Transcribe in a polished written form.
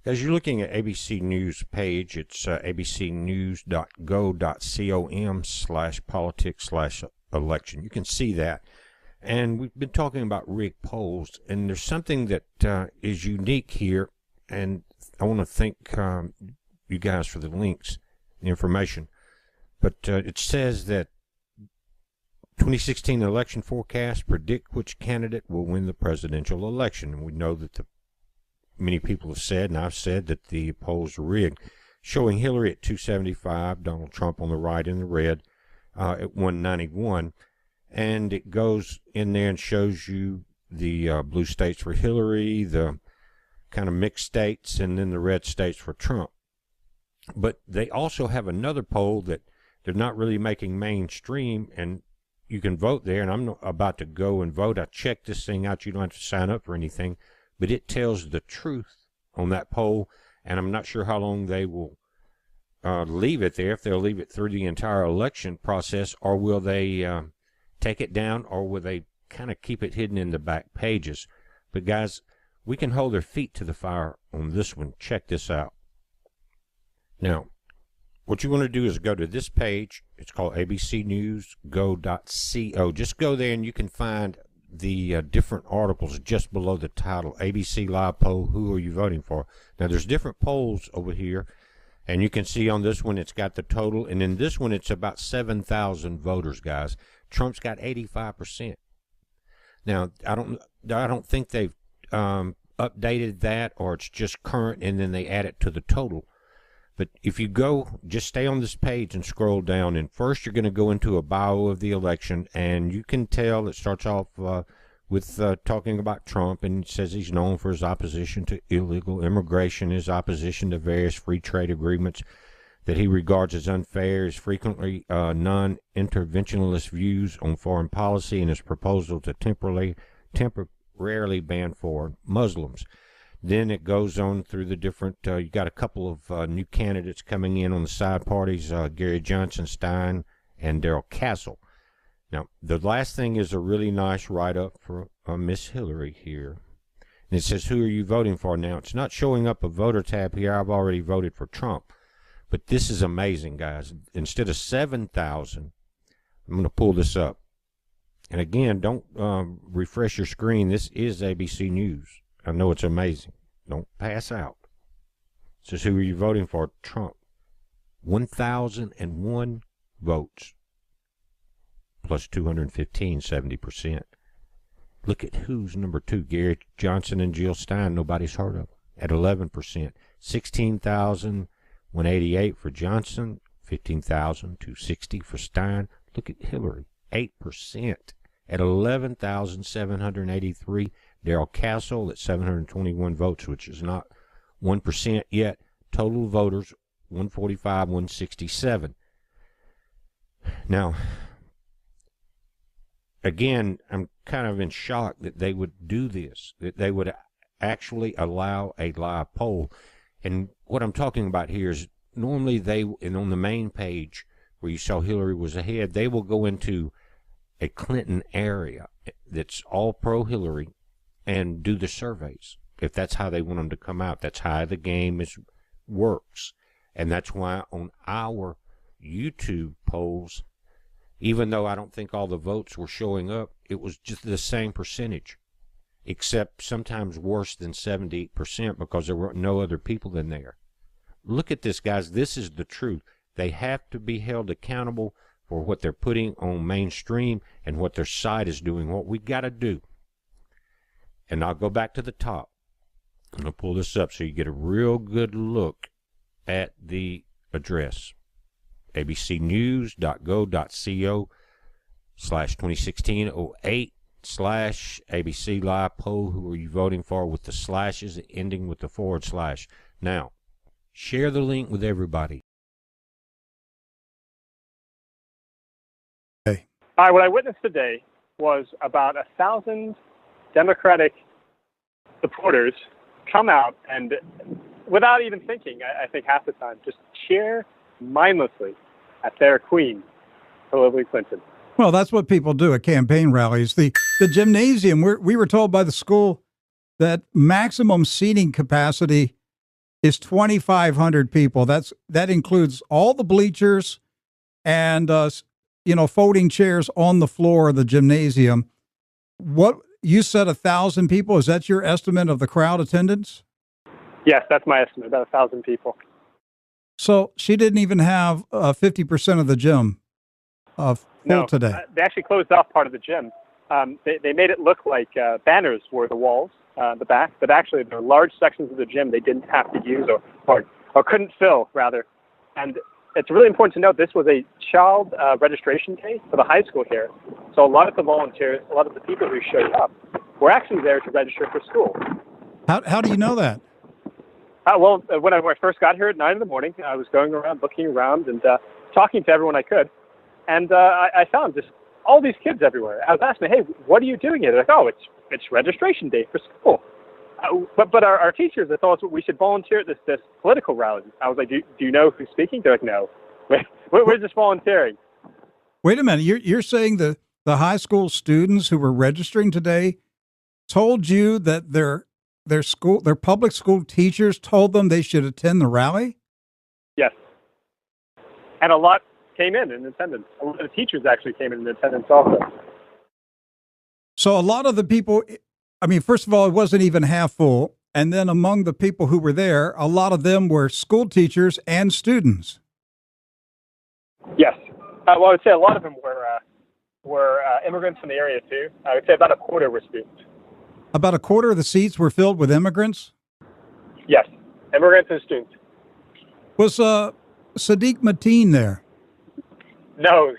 As you're looking at ABC News page, it's abcnews.go.com/politics/election. You can see that. And we've been talking about rigged polls, and there's something that is unique here, and I want to thank you guys for the links, the information. But it says that 2016 election forecast predict which candidate will win the presidential election. And we know that many people have said, and I've said, that the polls are rigged, showing Hillary at 275, Donald Trump on the right in the red at 191. And it goes in there and shows you the blue states for Hillary, the kind of mixed states, and then the red states for Trump. But they also have another poll that they're not really making mainstream, and you can vote there, and I'm not about to go and vote. I checked this thing out. You don't have to sign up for anything, but it tells the truth on that poll, and I'm not sure how long they will leave it there, if they'll leave it through the entire election process, or will they take it down, or will they kind of keep it hidden in the back pages. But guys, we can hold their feet to the fire on this one. Check this out. Now, what you want to do is go to this page. It's called abcnewsgo.co. Just go there and you can find the different articles just below the title. ABC Live Poll, who are you voting for? Now, there's different polls over here, and you can see on this one it's got the total, and in this one it's about 7,000 voters, guys. Trump's got 85%. Now, I don't think they've updated that, or it's just current and then they add it to the total. But if you go, just stay on this page and scroll down, and first you're going to go into a bio of the election, and you can tell it starts off with talking about Trump, and it says he's known for his opposition to illegal immigration, his opposition to various free trade agreements that he regards as unfair, his frequently non-interventionist views on foreign policy, and his proposal to temporarily ban foreign Muslims. Then it goes on through the different, you got a couple of new candidates coming in on the side parties, Gary Johnson, Stein, and Darrell Castle. Now, the last thing is a really nice write-up for Miss Hillary here. And it says, who are you voting for? Now, it's not showing up a voter tab here. I've already voted for Trump. But this is amazing, guys. Instead of 7,000, I'm going to pull this up. And again, don't refresh your screen. This is ABC News. I know it's amazing. Don't pass out. It says, who are you voting for? Trump. 1,001 votes. Plus 215, 70%. Look at who's number 2. Gary Johnson and Jill Stein. Nobody's heard of them. At 11%. 16,188 for Johnson. 15,260 for Stein. Look at Hillary. 8%. At 11,783. Darrell Castle at 721 votes, which is not 1% yet. Total voters, 145, 167. Now, again, I'm kind of in shock that they would do this, that they would actually allow a live poll. And what I'm talking about here is normally and on the main page where you saw Hillary was ahead, they will go into a Clinton area that's all pro-Hillary and do the surveys, if that's how they want them to come out. That's how the game works. And that's why on our YouTube polls, even though I don't think all the votes were showing up, it was just the same percentage, except sometimes worse than 78% because there were no other people in there. Look at this, guys. This is the truth. They have to be held accountable for what they're putting on mainstream and what their site is doing. What we got to do, and I'll go back to the top. I'm going to pull this up so you get a real good look at the address. abcnews.go.co/2016-08/ABC Live Poll. Who are you voting for? With the slashes ending with the /. Now, share the link with everybody. All right, what I witnessed today was about 1,000 Democratic supporters come out and, without even thinking, I think half the time, just cheer mindlessly at their queen, Hillary Clinton. Well, that's what people do at campaign rallies. The gymnasium, we were told by the school that maximum seating capacity is 2,500 people. That includes all the bleachers and folding chairs on the floor of the gymnasium. What you said, 1,000 people? Is that your estimate of the crowd attendance? Yes, that's my estimate. About 1,000 people. So she didn't even have 50% of the gym full today. They actually closed off part of the gym. They made it look like banners were the walls, the back, but actually there were large sections of the gym they didn't have to use or couldn't fill, rather. And it's really important to note this was a child registration day for the high school here. So a lot of the volunteers, a lot of the people who showed up were actually there to register for school. How do you know that? When I first got here at 9 in the morning, I was going around, looking around, and talking to everyone I could. And I found just all these kids everywhere. I was asking, hey, what are you doing here? They're like, oh, it's registration day for school. But our teachers, they thought we should volunteer at this political rally. I was like, do you know who's speaking? They're like, no. We're just volunteering. Wait a minute. You're saying the high school students who were registering today told you that their public school teachers told them they should attend the rally? Yes. And a lot came in attendance. A lot of the teachers actually came in attendance also. So a lot of the people, I mean, first of all, it wasn't even half full. And then among the people who were there, a lot of them were school teachers and students. Yes. I would say a lot of them were immigrants from the area, too. I would say about a quarter were students. About a quarter of the seats were filled with immigrants? Yes, immigrants and students. Was Sadiq Mateen there? No,